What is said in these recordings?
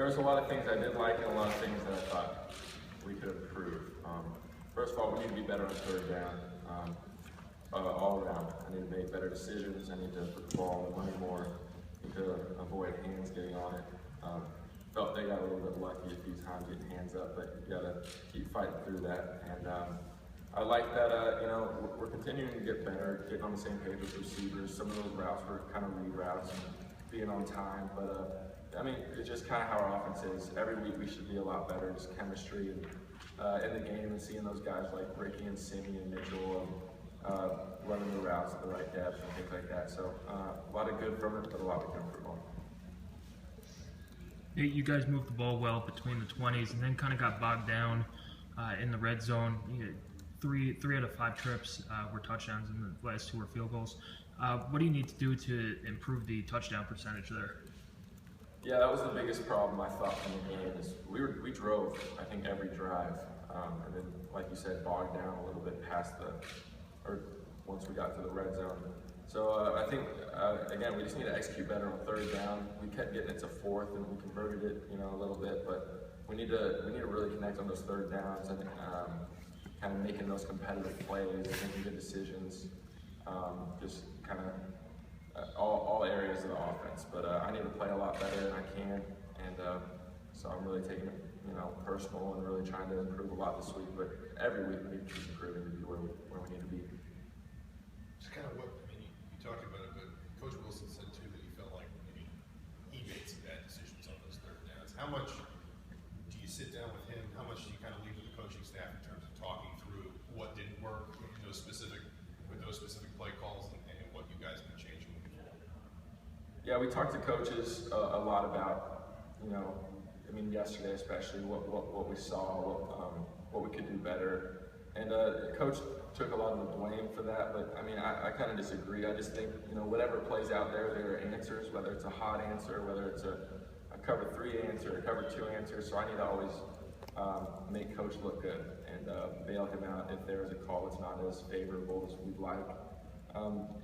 There was a lot of things I did like and a lot of things that I thought we could improve. First of all, we need to be better on third down, all around. I need to make better decisions. I need to put the ball on the money more. I need to avoid hands getting on it. Felt they got a little bit lucky a few times getting hands up, but you got to keep fighting through that. And I like that, we're continuing to get better, getting on the same page with receivers. Some of those routes were kind of reroutes and being on time, but I mean, it's just kind of how our offense is. Every week we should be a lot better, just chemistry and in the game, and seeing those guys like Ricky and Simi and Mitchell running the routes at the right depth and things like that. So a lot of good from it, but a lot we can improve on. You guys moved the ball well between the 20s and then kind of got bogged down in the red zone. Three out of 5 trips were touchdowns, and the last 2 were field goals. What do you need to do to improve the touchdown percentage there? Yeah, that was the biggest problem I thought from the game. Is we drove, I think, every drive, and then, like you said, bogged down a little bit past once we got to the red zone. So I think again, we just need to execute better on third down. We kept getting it to fourth, and we converted it, a little bit, but we need to really connect on those third downs and kind of making those competitive plays, making good decisions, just kind of all areas of the offense. But I need to play a lot better than I can, and so I'm really taking it, personal and really trying to improve a lot this week. But every week we need to keep improving to be where we need to be. Just kind of you talked about it, but Coach Wilson said too that he felt like maybe he made some bad decisions on those third downs. How much do you sit down with him? How much do you kind of leave to the coaching staff in terms of talking through what didn't work with those specific play calls and what you guys have been changing moving forward? Yeah, we talked to coaches a lot about, yesterday especially, what we saw, what we could do better. And coach took a lot of the blame for that, but I kind of disagree. I just think, whatever plays out there, there are answers, whether it's a hot answer, whether it's a cover 3 answer, a cover 2 answer. So I need to always make coach look good and bail him out if there is a call that's not as favorable as we'd like.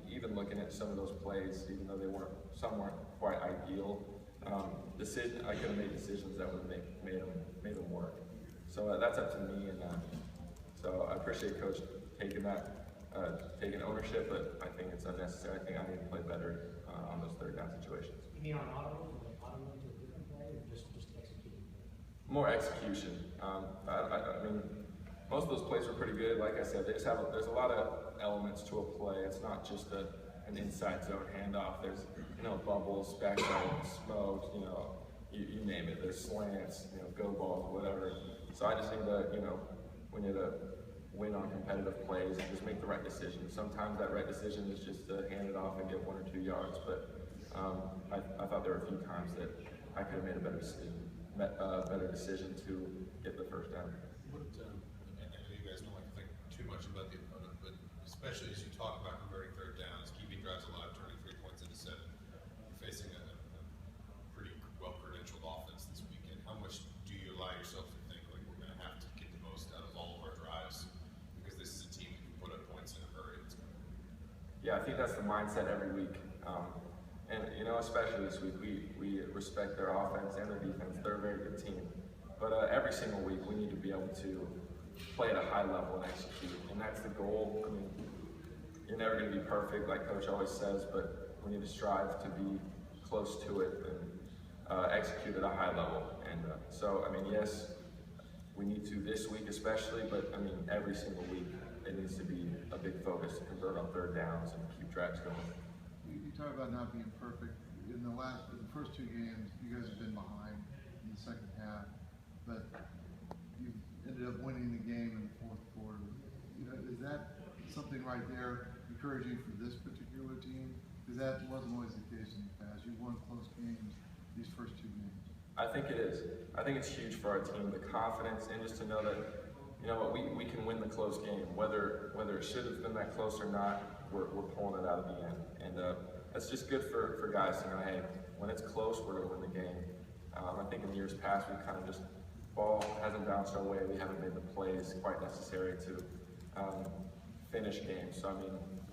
Even looking at some of those plays, even though some weren't quite ideal, I could have made decisions that would have made them work. So that's up to me, and so I appreciate Coach taking ownership, but I think it's unnecessary. I think I need to play better on those third down situations. You mean on auto to a different play, or just executing? More execution. Most of those plays were pretty good. Like I said, there's a lot of elements to a play. It's not just an inside zone handoff. There's bubbles, backside smoke, you name it. There's slants, go balls, whatever. So I just need to, we need to win on competitive plays and just make the right decision. Sometimes that right decision is just to hand it off and get 1 or 2 yards, but I thought there were a few times that I could have made a better decision to get the first down. I know you guys don't like to think too much about the opponent, but especially as you talk about converting third downs, keeping drives alive, turning 3 points into 7, you're facing a pretty well-credentialed offense this weekend. How much do you allow yourself to think like we're going to have to get the most out of all of our drives because this is a team that can put up points in a hurry? Yeah, I think that's the mindset every week. And especially this week, we respect their offense and their defense. They're a very good team. But every single week, we need to be able to play at a high level and execute. And that's the goal. You're never going to be perfect, like Coach always says, but we need to strive to be close to it and execute at a high level. And yes, we need to this week especially, but every single week, it needs to be a big focus to convert on third downs and keep drives going. You talk about not being perfect. In the first 2 games, you guys have been behind in the second half, but you ended up winning the game in the fourth quarter. Is that something right there encouraging for this particular team? Because that wasn't always the case in the past. You won close games these first 2 games. I think it is. I think it's huge for our team, the confidence, and just to know that, we can win the close game. Whether it should have been that close or not, we're pulling it out of the end. And that's just good for guys to know, hey, when it's close, we're going to win the game. I think in years past, we've kind of just, ball hasn't bounced our way. We haven't made the plays quite necessary to finish games. So,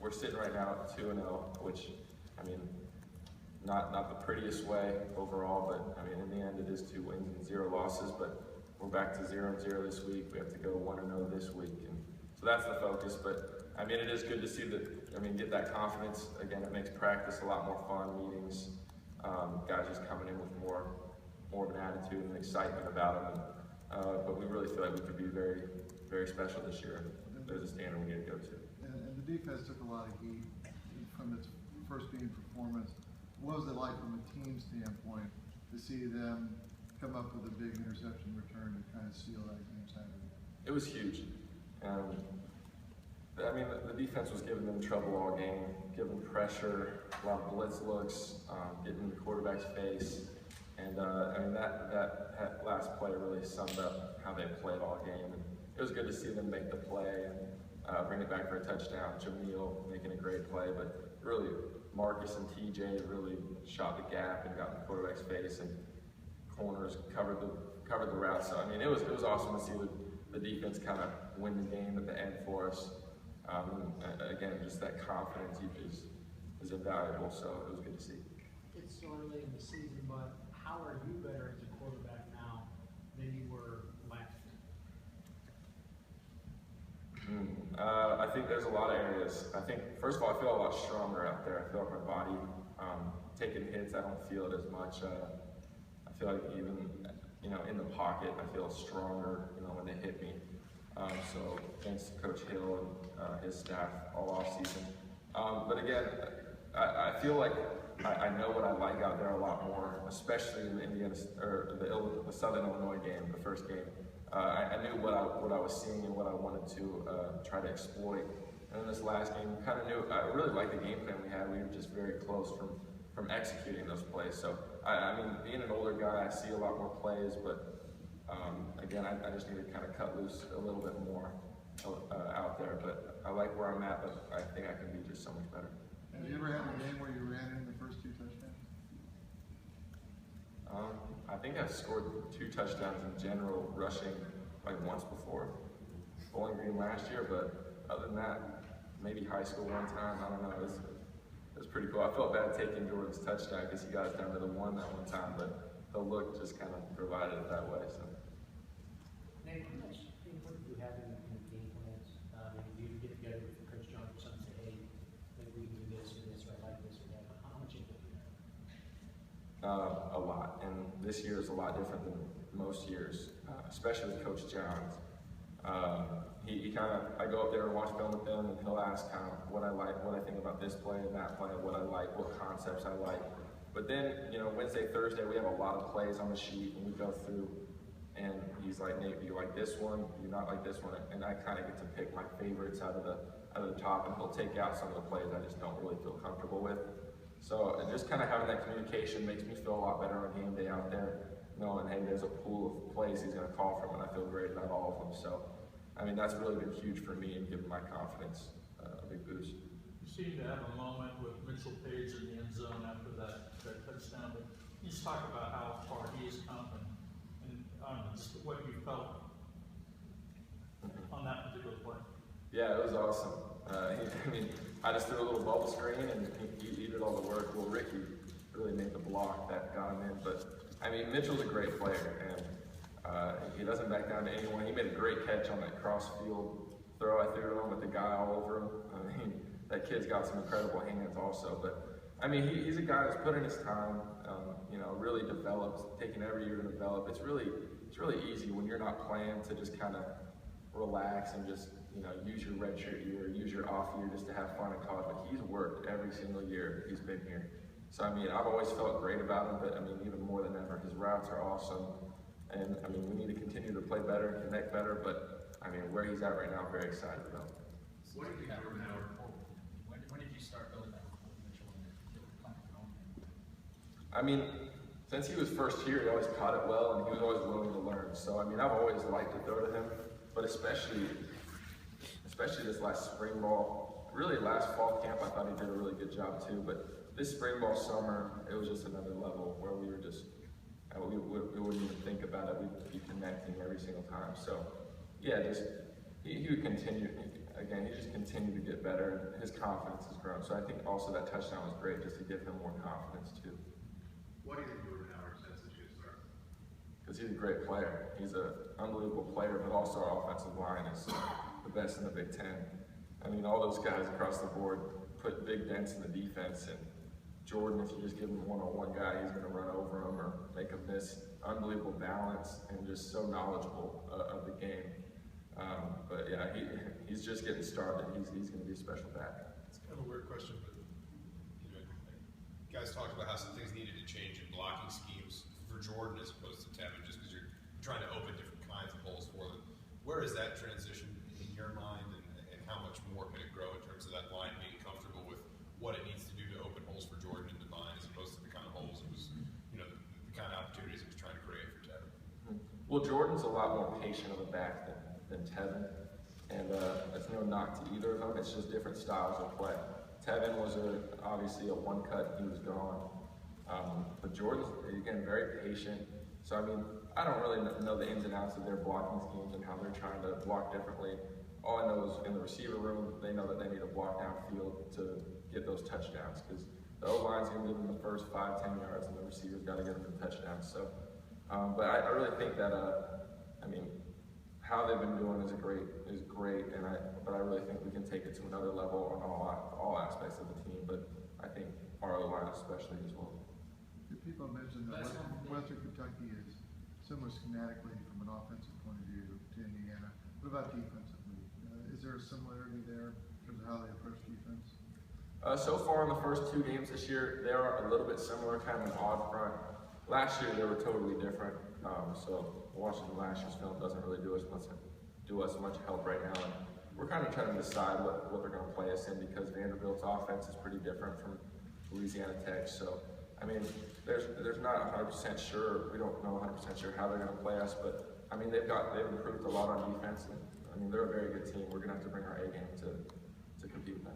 we're sitting right now at 2-0, which, not the prettiest way overall, but in the end, it is 2 wins. losses, but we're back to 0-0 this week. We have to go 1-0 this week, and so that's the focus. But I mean, it is good to see that. I mean, get that confidence again. It makes practice a lot more fun. Meetings, guys just coming in with more of an attitude and excitement about them. But we really feel like we could be very, very special this year. There's a standard we need to go to. And the defense took a lot of heat from its first game performance. What was it like from a team standpoint to see them come up with a big interception return to kind of seal that game Saturday? It was huge. I mean, the defense was giving them trouble all game, giving pressure, a lot of blitz looks, getting in the quarterback's face. And I mean, that last play really summed up how they played all game. And it was good to see them make the play and bring it back for a touchdown. Jameel making a great play, but really Marcus and TJ really shot the gap and got in the quarterback's face, and corners covered the route. So I mean, it was awesome to see the defense kind of win the game at the end for us. Again, just that confidence is invaluable. So it was good to see. It's so early in the season, but how are you better as a quarterback now than you were last? I think there's a lot of areas. I think, first of all, I feel a lot stronger out there. I feel like my body, taking hits, I don't feel it as much. I feel like even, in the pocket, I feel stronger, when they hit me. So thanks to Coach Hill and his staff all off season. But again, I feel like I know what I like out there a lot more, especially in the Indiana or the Southern Illinois game, the first game. I knew what I was seeing and what I wanted to try to exploit. And in this last game, kind of knew I really liked the game plan we had. We were just very close from executing those plays. So I mean, being an older guy, I see a lot more plays, but again, I just need to kind of cut loose a little bit more out there. But I like where I'm at, but I think I can be just so much better. Have you ever had a game where you ran in the first 2 touchdowns? I think I've scored 2 touchdowns in general, rushing like once before, Bowling Green last year, but other than that, maybe high school one time. I don't know. It was pretty cool. I felt bad taking Jordan's touchdown because he got us down to the 1 that one time, but the look just kind of provided it that way. So. Nate, how much input do you have in the game plans? Do you get together with Coach John or something and say, hey, maybe we can do this or this, or I like this or that? How much input do you have? A lot, and this year is a lot different than most years, especially with Coach Johns. I go up there and watch film with him, and he'll ask kind of what I like, what I think about this play and that play, what I like, what concepts I like. But then, Wednesday, Thursday, we have a lot of plays on the sheet, and we go through, and he's like, Nate, do you like this one? Do you not like this one? And I kind of get to pick my favorites out of the top, and he'll take out some of the plays I just don't really feel comfortable with. So just kind of having that communication makes me feel a lot better on game day out there, knowing, hey, there's a pool of plays he's going to call from, and I feel great about all of them. So, I mean, that's really been huge for me and giving my confidence a big boost. You seem to have a moment with Mitchell Page in the end zone after that touchdown, but you just talk about how far he has come and just what you felt on that particular play. Yeah, it was awesome. I just threw a little bubble screen and he did all the work. Well, Ricky really made the block that got him in. But, I mean, Mitchell's a great player, and he doesn't back down to anyone. He made a great catch on that cross-field throw I threw to him with the guy all over him. I mean, that kid's got some incredible hands also. But, I mean, he's a guy that's put in his time, really developed, taking every year to develop. It's really easy when you're not playing to just kind of relax and just, use your redshirt year, use your off year just to have fun in college. But he's worked every single year he's been here. So, I mean, I've always felt great about him, but, I mean, even more than ever, his routes are awesome. And, I mean, we need to continue to play better and connect better, but, I mean, where he's at right now, I'm very excited about. What did you think Jordan Howard? When did you start building that rapport with Mitchell? I mean, since he was first here, he always caught it well, and he was always willing to learn. So, I mean, I've always liked to throw to him, but especially this last spring ball. Really, last fall camp, I thought he did a really good job too, but this spring ball summer, it was just another level where we were just, we wouldn't even think about it. We'd be connecting every single time. So, yeah, he would continue. Again, he just continued to get better, and his confidence has grown. So I think also that touchdown was great just to give him more confidence too. Why do you think Jordan Howard's had such a good start? Because because he's a great player. He's an unbelievable player, but also our offensive line is the best in the Big Ten. I mean, all those guys across the board put big dents in the defense, and Jordan, if you just give him a one-on-one guy, he's going to run over him or make him miss. Unbelievable balance and just so knowledgeable of the game. But yeah, he's just getting started. He's going to be a special back. It's kind of a weird question, but you know, guys talked about how some things needed to change in blocking schemes for Jordan as opposed to Tevin, just because you're trying to open different kinds of holes for them. Where is that transition in your mind, and how much more can it grow in terms of that line being comfortable with what it needs to do to open holes for Jordan and Divine, as opposed to the kind of holes it was, you know, the kind of opportunities it was trying to create for Tevin? Well, Jordan's a lot more patient of a back than Tevin, and it's no knock to either of them. It's just different styles of play. Tevin was obviously a one cut, he was gone. But Jordan's, again, very patient. So, I mean, I don't really know the ins and outs of their blocking schemes and how they're trying to block differently. All I know is in the receiver room, they know that they need to block downfield to get those touchdowns, because the O-line's going to give them the first 5-10 yards, and the receivers got to get them the touchdowns. So, but I really think that, I mean, how they've been doing is great, but I really think we can take it to another level on all aspects of the team. But I think our O-line especially as well. People mentioned that Western Kentucky is similar schematically from an offensive point of view to Indiana. What about defensively? Is there a similarity there in terms of how they approach defense? So far in the first 2 games this year, they are a little bit similar, kind of an odd front. Last year they were totally different. So watching last year's film doesn't really do us much help right now. And we're kind of trying to decide what they're going to play us in, because Vanderbilt's offense is pretty different from Louisiana Tech. So, I mean, there's not 100% sure. We don't know 100% sure how they're going to play us, but I mean, they've improved a lot on defense, and I mean, they're a very good team. We're going to have to bring our A game to compete with them.